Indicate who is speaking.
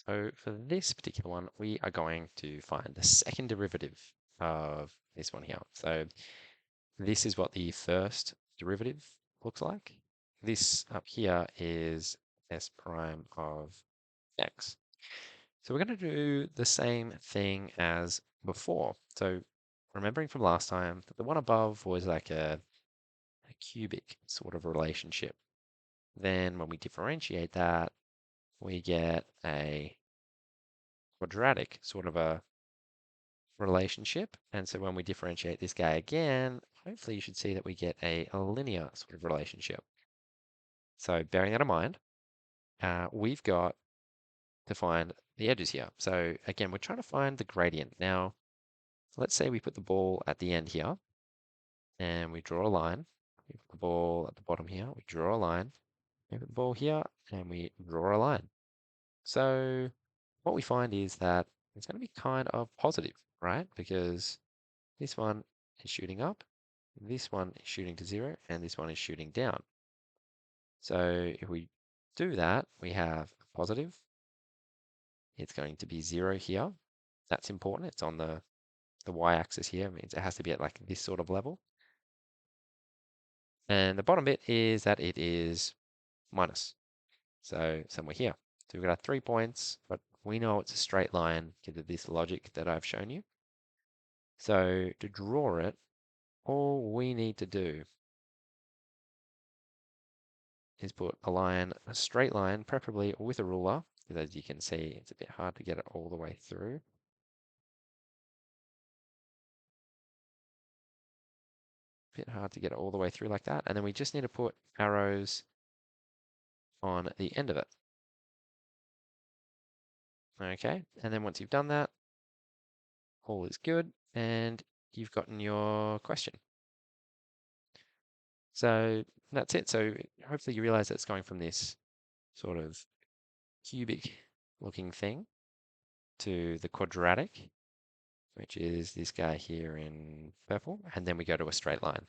Speaker 1: So for this particular one, we are going to find the second derivative of this one here. So this is what the first derivative looks like. This up here is s prime of x. So we're going to do the same thing as before. So remembering from last time that the one above was like a cubic sort of relationship. Then when we differentiate that, we get a quadratic sort of a relationship. And so when we differentiate this guy again, hopefully you should see that we get a linear sort of relationship. So bearing that in mind, we've got to find the edges here. So again, we're trying to find the gradient. Now, let's say we put the ball at the end here and we draw a line. We put the ball at the bottom here, we draw a line. We put the ball here and we draw a line. So what we find is that it's going to be kind of positive, right? Because this one is shooting up, this one is shooting to 0, and this one is shooting down. So if we do that, we have a positive. It's going to be 0 here. That's important. It's on the y-axis here. It means it has to be at like this sort of level. And the bottom bit is that it is minus. So somewhere here. So we've got our 3 points, but we know it's a straight line because of this logic that I've shown you. So to draw it, all we need to do is put a line, a straight line, preferably with a ruler, because as you can see, it's a bit hard to get it all the way through. Bit hard to get it all the way through like that. And then we just need to put arrows on the end of it. Okay, and then once you've done that, all is good, and you've gotten your question. So that's it. So hopefully you realize that it's going from this sort of cubic looking thing to the quadratic, which is this guy here in purple, and then we go to a straight line.